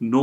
9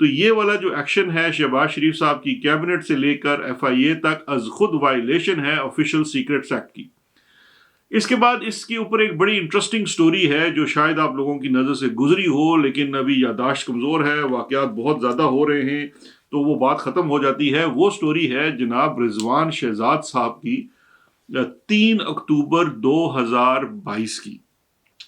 تو یہ والا جو ایکشن ہے شہباز شریف صاحب کی کیبنٹ سے لے کر FIA تک از خود وائلیشن ہے آفیشل سیکرٹس ایکٹ کی۔ اس کے بعد اس کے اوپر ایک بڑی انٹرسٹنگ سٹوری ہے جو شاید آپ لوگوں کی نظر سے گزری ہو، لیکن ابھی یادداشت کمزور ہے، واقعات بہت زیادہ ہو رہے ہیں تو وہ بات ختم ہو جاتی ہے۔ وہ سٹوری ہے جناب رضوان شہزاد صاحب کی 3 اکتوبر 2022 کی۔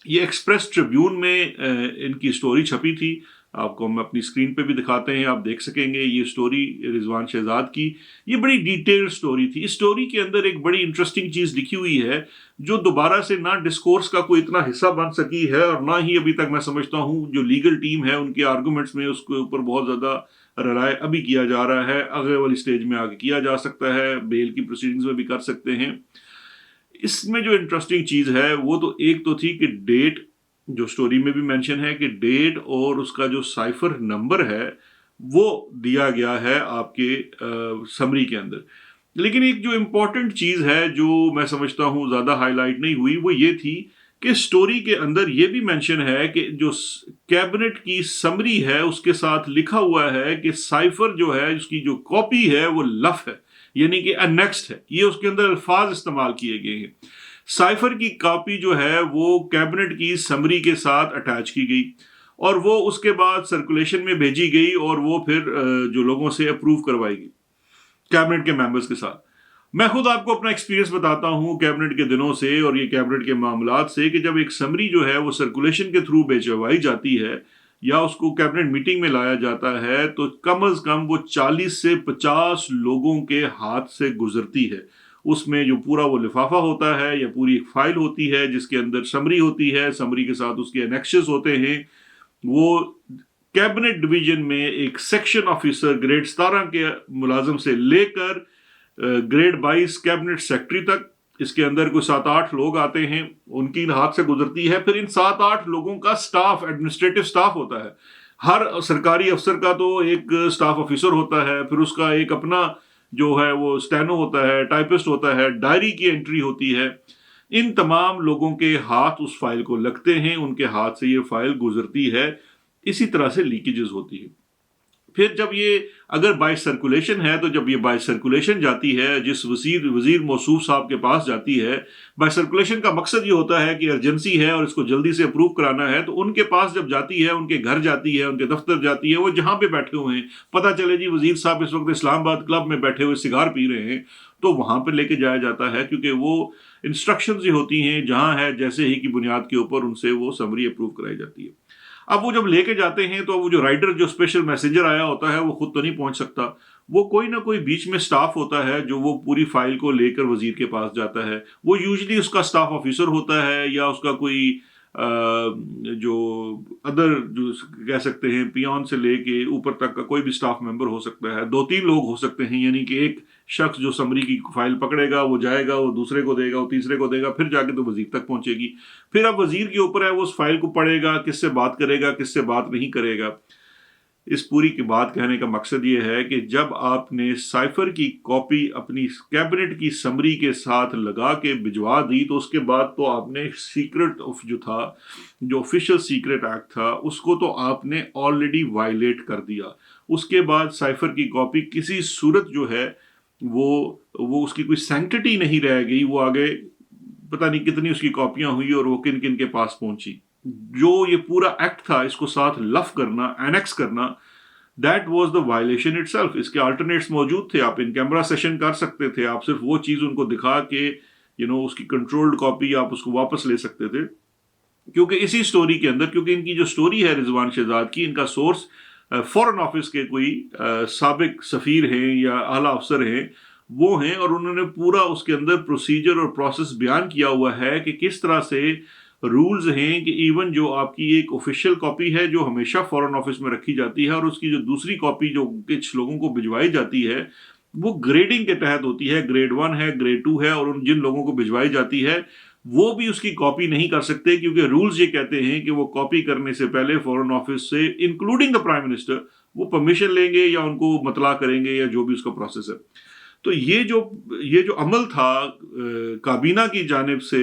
یہ ایکسپریس ٹریبیون میں ان کی سٹوری چھپی تھی، آپ کو ہم اپنی اسکرین پہ بھی دکھاتے ہیں، آپ دیکھ سکیں گے یہ سٹوری رضوان شہزاد کی۔ یہ بڑی ڈیٹیل سٹوری تھی۔ اس سٹوری کے اندر ایک بڑی انٹرسٹنگ چیز لکھی ہوئی ہے جو دوبارہ سے نہ ڈسکورس کا کوئی اتنا حصہ بن سکی ہے، اور نہ ہی ابھی تک میں سمجھتا ہوں جو لیگل ٹیم ہے ان کے آرگومنٹس میں اس کے اوپر بہت زیادہ رلائے ابھی کیا جا رہا ہے۔ اگلے والی سٹیج میں آگے کیا جا سکتا ہے، بیل کی پروسیڈنگز میں بھی کر سکتے ہیں۔ اس میں جو انٹرسٹنگ چیز ہے وہ تو ایک تو تھی کہ ڈیٹ، جو سٹوری میں بھی مینشن ہے کہ ڈیٹ اور اس کا جو سائفر نمبر ہے وہ دیا گیا ہے آپ کے سمری کے اندر۔ لیکن ایک جو امپورٹنٹ چیز ہے جو میں سمجھتا ہوں زیادہ ہائی لائٹ نہیں ہوئی وہ یہ تھی کہ سٹوری کے اندر یہ بھی مینشن ہے کہ جو کیبنٹ کی سمری ہے اس کے ساتھ لکھا ہوا ہے کہ سائفر جو ہے اس کی جو کاپی ہے وہ لف ہے، یعنی کہ انیکسڈ ہے۔ یہ اس کے اندر الفاظ استعمال کیے گئے ہیں۔ سائفر کی کاپی جو ہے وہ کیبنٹ کی سمری کے ساتھ اٹیچ کی گئی اور وہ اس کے بعد سرکولیشن میں بھیجی گئی اور وہ پھر جو لوگوں سے اپروو کروائی گئی کیبنٹ کے ممبرز کے ساتھ۔ میں خود آپ کو اپنا ایکسپیرینس بتاتا ہوں کیبنٹ کے دنوں سے اور یہ کیبنٹ کے معاملات سے، کہ جب ایک سمری جو ہے وہ سرکولیشن کے تھرو بھیجوائی جاتی ہے یا اس کو کیبنٹ میٹنگ میں لایا جاتا ہے تو کم از کم وہ 40 سے 50 لوگوں کے ہاتھ سے گزرتی ہے۔ اس میں جو پورا وہ لفافہ ہوتا ہے یا پوری ایک فائل ہوتی ہے جس کے اندر سمری ہوتی ہے، سمری کے ساتھ اس کے انیکسز ہوتے ہیں، وہ کیبنٹ ڈویژن میں ایک سیکشن آفیسر گریڈ 17 کے ملازم سے لے کر گریڈ 22 کیبنٹ سیکٹری تک، اس کے اندر کوئی 7-8 لوگ آتے ہیں، ان کی ہاتھ سے گزرتی ہے۔ پھر ان 7-8 لوگوں کا سٹاف، ایڈمنسٹریٹو سٹاف ہوتا ہے۔ ہر سرکاری افسر کا تو ایک سٹاف آفیسر ہوتا ہے، پھر اس کا ایک اپنا جو ہے وہ اسٹینو ہوتا ہے، ٹائپسٹ ہوتا ہے، ڈائری کی انٹری ہوتی ہے۔ ان تمام لوگوں کے ہاتھ اس فائل کو لگتے ہیں، ان کے ہاتھ سے یہ فائل گزرتی ہے، اسی طرح سے لیکیجز ہوتی ہے۔ پھر جب یہ اگر بائی سرکولیشن ہے تو جب یہ بائی سرکولیشن جاتی ہے، جس وزیر موصوف صاحب کے پاس جاتی ہے، بائی سرکولیشن کا مقصد یہ ہوتا ہے کہ ارجنسی ہے اور اس کو جلدی سے اپروو کرانا ہے، تو ان کے پاس جب جاتی ہے، ان کے گھر جاتی ہے، ان کے دفتر جاتی ہے، وہ جہاں پہ بیٹھے ہوئے ہیں، پتہ چلے جی وزیر صاحب اس وقت اسلام آباد کلب میں بیٹھے ہوئے سگار پی رہے ہیں، تو وہاں پہ لے کے جایا جاتا ہے، کیونکہ وہ انسٹرکشنز ہی ہوتی ہیں جہاں ہے جیسے ہی کی بنیاد کے اوپر ان سے وہ سمری اپروو کرائی جاتی ہے۔ اب وہ جب لے کے جاتے ہیں تو وہ جو رائڈر، جو اسپیشل میسنجر آیا ہوتا ہے، وہ خود تو نہیں پہنچ سکتا، وہ کوئی نہ کوئی بیچ میں سٹاف ہوتا ہے جو وہ پوری فائل کو لے کر وزیر کے پاس جاتا ہے۔ وہ یوزلی اس کا سٹاف آفیسر ہوتا ہے یا اس کا کوئی جو ادر جو کہہ سکتے ہیں پیون سے لے کے اوپر تک کا کوئی بھی سٹاف ممبر ہو سکتا ہے، 2-3 لوگ ہو سکتے ہیں، یعنی کہ ایک شخص جو سمری کی فائل پکڑے گا، وہ جائے گا، وہ دوسرے کو دے گا، وہ تیسرے کو دے گا، پھر جا کے تو وزیر تک پہنچے گی۔ پھر اب وزیر کے اوپر ہے وہ اس فائل کو پڑھے گا، کس سے بات کرے گا، کس سے بات نہیں کرے گا۔ اس پوری کی بات کہنے کا مقصد یہ ہے کہ جب آپ نے سائفر کی کاپی اپنی کیبنٹ کی سمری کے ساتھ لگا کے بھجوا دی تو اس کے بعد تو آپ نے سیکرٹ آف جو تھا، جو آفیشل سیکرٹ ایکٹ تھا، اس کو تو آپ نے آلریڈی وائلیٹ کر دیا۔ اس کے بعد سائفر کی کاپی کسی صورت جو ہے وہ اس کی کوئی سینکٹی نہیں رہ گئی، وہ آگے پتہ نہیں کتنی اس کی کاپیاں ہوئی اور وہ کن کن کے پاس پہنچی۔ جو یہ پورا ایکٹ تھا اس کو ساتھ لف کرنا، اینیکس کرنا، that was the violation itself. اس کے آلٹرنیٹس موجود تھے، آپ ان کیمرہ سیشن کر سکتے تھے، آپ صرف وہ چیز ان کو دکھا کے اس کی کنٹرولڈ کاپی آپ اس کو واپس لے سکتے تھے، کیونکہ اسی سٹوری کے اندر، کیونکہ ان کی جو سٹوری ہے رضوان شہزاد کی، ان کا سورس فورن آفس کے کوئی سابق سفیر ہیں یا اعلیٰ افسر ہیں، وہ ہیں، اور انہوں نے پورا اس کے اندر پروسیجر اور پروسیس بیان کیا ہوا ہے کہ کس طرح سے رولز ہیں کہ ایون جو آپ کی ایک آفیشیل کاپی ہے جو ہمیشہ فورن آفس میں رکھی جاتی ہے، اور اس کی جو دوسری کاپی جو کچھ لوگوں کو بھجوائی جاتی ہے وہ گریڈنگ کے تحت ہوتی ہے، گریڈ 1 ہے، گریڈ 2 ہے، اور ان جن لوگوں کو بھجوائی جاتی ہے وہ بھی اس کی کاپی نہیں کر سکتے، کیونکہ رولز یہ کہتے ہیں کہ وہ کاپی کرنے سے پہلے فورن آفس سے انکلوڈنگ دا پرائم منسٹر وہ پرمیشن لیں گے یا ان کو مطلع کریں گے یا جو بھی اس کا پروسیس ہے۔ تو یہ جو عمل تھا کابینہ کی جانب سے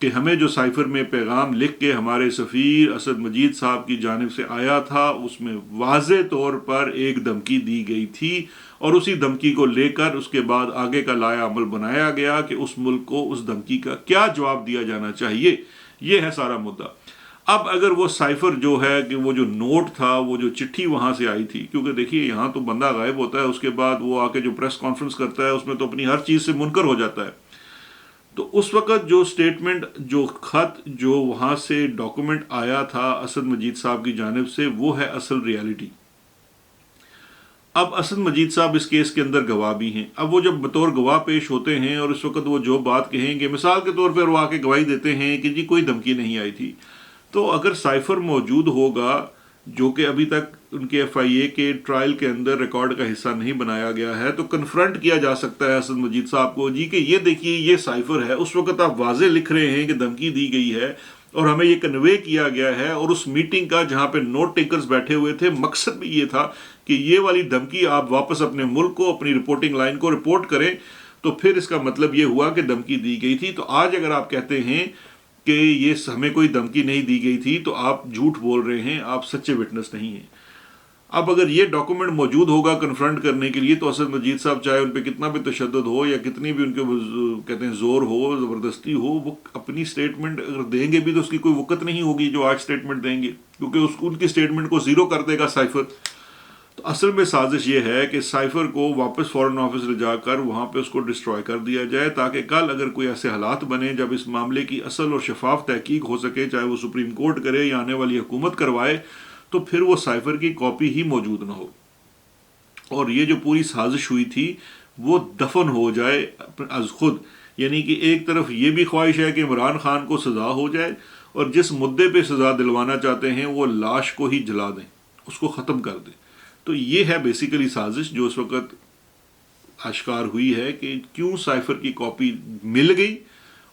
کہ ہمیں جو سائفر میں پیغام لکھ کے ہمارے سفیر اسد مجید صاحب کی جانب سے آیا تھا اس میں واضح طور پر ایک دھمکی دی گئی تھی، اور اسی دھمکی کو لے کر اس کے بعد آگے کا لایا عمل بنایا گیا کہ اس ملک کو اس دھمکی کا کیا جواب دیا جانا چاہیے۔ یہ ہے سارا مدعا۔ اب اگر وہ سائفر جو ہے کہ وہ جو نوٹ تھا، وہ جو چٹھی وہاں سے آئی تھی، کیونکہ دیکھیے یہاں تو بندہ غائب ہوتا ہے، اس کے بعد وہ آ کے جو پریس کانفرنس کرتا ہے اس میں تو اپنی ہر چیز سے منکر ہو جاتا ہے، تو اس وقت جو سٹیٹمنٹ، جو خط، جو وہاں سے ڈاکومنٹ آیا تھا اسد مجید صاحب کی جانب سے، وہ ہے اصل ریالٹی۔ اب اسد مجید صاحب اس کیس کے اندر گواہ بھی ہیں۔ اب وہ جب بطور گواہ پیش ہوتے ہیں اور اس وقت وہ جو بات کہیں گے، مثال کے طور پر وہ آ کے گواہی دیتے ہیں کہ جی کوئی دھمکی نہیں آئی تھی، تو اگر سائفر موجود ہوگا جو کہ ابھی تک ان کے ایف آئی اے کے ٹرائل کے اندر ریکارڈ کا حصہ نہیں بنایا گیا ہے، تو کنفرنٹ کیا جا سکتا ہے اسد مجید صاحب کو، جی کہ یہ دیکھیے یہ سائفر ہے، اس وقت آپ واضح لکھ رہے ہیں کہ دھمکی دی گئی ہے اور ہمیں یہ کنوے کیا گیا ہے، اور اس میٹنگ کا جہاں پہ نوٹ ٹیکرز بیٹھے ہوئے تھے مقصد بھی یہ تھا کہ یہ والی دھمکی آپ واپس اپنے ملک کو، اپنی رپورٹنگ لائن کو رپورٹ کریں، تو پھر اس کا مطلب یہ ہوا کہ دھمکی دی گئی تھی۔ تو آج اگر آپ کہتے ہیں کہ یہ ہمیں کوئی دھمکی نہیں دی گئی تھی تو آپ جھوٹ بول رہے ہیں، آپ سچے وٹنس نہیں ہیں۔ اب اگر یہ ڈاکومنٹ موجود ہوگا کنفرنٹ کرنے کے لیے، تو اسد مجید صاحب چاہے ان پہ کتنا بھی تشدد ہو یا کتنی بھی ان کے کہتے ہیں زور ہو، زبردستی ہو، وہ اپنی سٹیٹمنٹ اگر دیں گے بھی تو اس کی کوئی وقت نہیں ہوگی جو آج سٹیٹمنٹ دیں گے، کیونکہ ان کی سٹیٹمنٹ کو زیرو کر دے گا سائفر۔ تو اصل میں سازش یہ ہے کہ سائفر کو واپس فورن آفس لے جا کر وہاں پہ اس کو ڈسٹروائے کر دیا جائے، تاکہ کل اگر کوئی ایسے حالات بنے جب اس معاملے کی اصل اور شفاف تحقیق ہو سکے، چاہے وہ سپریم کورٹ کرے یا آنے والی حکومت کروائے، تو پھر وہ سائفر کی کاپی ہی موجود نہ ہو، اور یہ جو پوری سازش ہوئی تھی وہ دفن ہو جائے از خود۔ یعنی کہ ایک طرف یہ بھی خواہش ہے کہ عمران خان کو سزا ہو جائے، اور جس مدعے پہ سزا دلوانا چاہتے ہیں وہ لاش کو ہی جلا دیں، اس کو ختم کر دیں۔ تو یہ ہے بیسیکلی سازش جو اس وقت اشکار ہوئی ہے کہ کیوں سائفر کی کاپی مل گئی،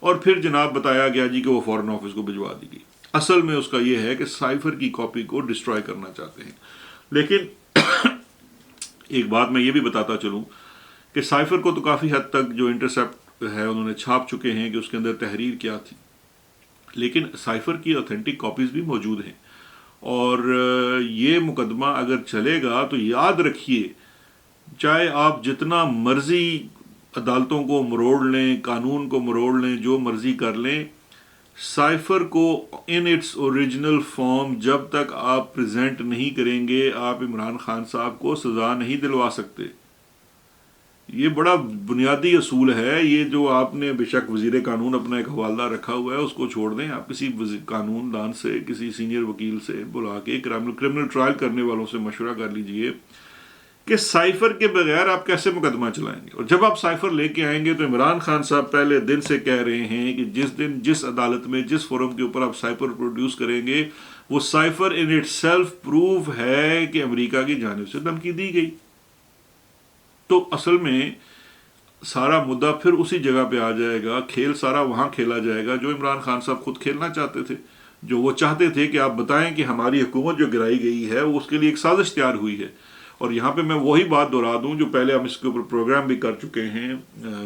اور پھر جناب بتایا گیا جی کہ وہ فورن آفس کو بھجوا دی گئی۔ اصل میں اس کا یہ ہے کہ سائفر کی کاپی کو ڈسٹرائے کرنا چاہتے ہیں۔ لیکن ایک بات میں یہ بھی بتاتا چلوں کہ سائفر کو تو کافی حد تک جو انٹرسیپٹ ہے انہوں نے چھاپ چکے ہیں کہ اس کے اندر تحریر کیا تھی، لیکن سائفر کی اوتھینٹک کاپیز بھی موجود ہیں، اور یہ مقدمہ اگر چلے گا تو یاد رکھیے، چاہے آپ جتنا مرضی عدالتوں کو مروڑ لیں، قانون کو مروڑ لیں، جو مرضی کر لیں، سائفر کو ان اٹس اوریجنل فارم جب تک آپ پریزنٹ نہیں کریں گے، آپ عمران خان صاحب کو سزا نہیں دلوا سکتے۔ یہ بڑا بنیادی اصول ہے، یہ جو آپ نے بے شک وزیر قانون اپنا ایک حوالہ رکھا ہوا ہے اس کو چھوڑ دیں، آپ کسی قانون دان سے، کسی سینئر وکیل سے بلا کے کرمنل ٹرائل کرنے والوں سے مشورہ کر لیجئے کہ سائفر کے بغیر آپ کیسے مقدمہ چلائیں گے۔ اور جب آپ سائفر لے کے آئیں گے تو عمران خان صاحب پہلے دن سے کہہ رہے ہیں کہ جس دن جس عدالت میں جس فورم کے اوپر آپ سائفر پروڈیوس کریں گے، وہ cipher in it self proof ہے کہ امریکہ کی جانب سے دھمکی دی گئی۔ تو اصل میں سارا مدعا پھر اسی جگہ پہ آ جائے گا، کھیل سارا وہاں کھیلا جائے گا جو عمران خان صاحب خود کھیلنا چاہتے تھے، جو وہ چاہتے تھے کہ آپ بتائیں کہ ہماری حکومت جو گرائی گئی ہے وہ اس کے لیے ایک سازش تیار ہوئی ہے۔ اور یہاں پہ میں وہی بات دہرا دوں جو پہلے ہم اس کے اوپر پروگرام بھی کر چکے ہیں،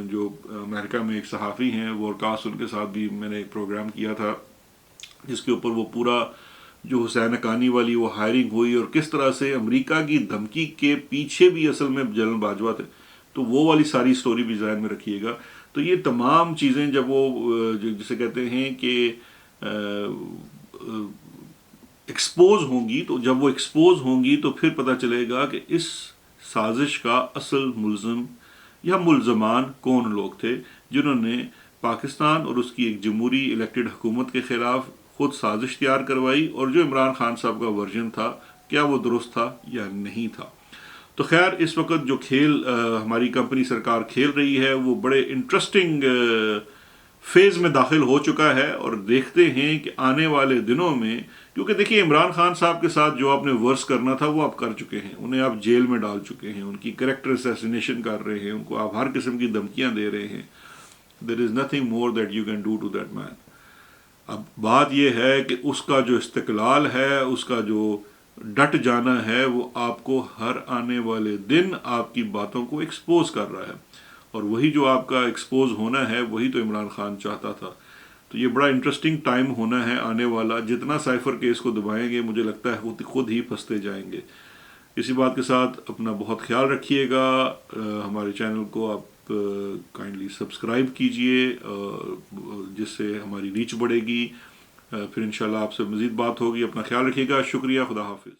جو امریکہ میں ایک صحافی ہیں وارکاس، ان کے ساتھ بھی میں نے ایک پروگرام کیا تھا جس کے اوپر وہ پورا جو حسین حقانی والی وہ ہائرنگ ہوئی اور کس طرح سے امریکہ کی دھمکی کے پیچھے بھی اصل میں جنرل باجوہ تھے، تو وہ والی ساری سٹوری بھی ذہن میں رکھیے گا۔ تو یہ تمام چیزیں جب وہ جسے کہتے ہیں کہ ایکسپوز ہوں گی، تو جب وہ ایکسپوز ہوں گی تو پھر پتہ چلے گا کہ اس سازش کا اصل ملزم یا ملزمان کون لوگ تھے جنہوں نے پاکستان اور اس کی ایک جمہوری الیکٹڈ حکومت کے خلاف خود سازش تیار کروائی، اور جو عمران خان صاحب کا ورژن تھا کیا وہ درست تھا یا نہیں تھا۔ تو خیر اس وقت جو کھیل ہماری کمپنی سرکار کھیل رہی ہے وہ بڑے انٹرسٹنگ فیز میں داخل ہو چکا ہے، اور دیکھتے ہیں کہ آنے والے دنوں میں، کیونکہ دیکھیے عمران خان صاحب کے ساتھ جو آپ نے ورس کرنا تھا وہ آپ کر چکے ہیں، انہیں آپ جیل میں ڈال چکے ہیں، ان کی کریکٹر اسیسینیشن کر رہے ہیں، ان کو آپ ہر قسم کی دھمکیاں دے رہے ہیں۔ There is nothing more that you can do to that man. اب بات یہ ہے کہ اس کا جو استقلال ہے، اس کا جو ڈٹ جانا ہے، وہ آپ کو ہر آنے والے دن آپ کی باتوں کو ایکسپوز کر رہا ہے، اور وہی جو آپ کا ایکسپوز ہونا ہے وہی تو عمران خان چاہتا تھا۔ تو یہ بڑا انٹرسٹنگ ٹائم ہونا ہے آنے والا. جتنا سائفر کیس کو دبائیں گے مجھے لگتا ہے خود ہی پھنستے جائیں گے. اسی بات کے ساتھ اپنا بہت خیال رکھیے گا. ہمارے چینل کو آپ کائنڈلی سبسکرائب کیجئے جس سے ہماری ریچ بڑھے گی. پھر انشاءاللہ آپ سے مزید بات ہوگی. اپنا خیال رکھیے گا. شکریہ. خدا حافظ.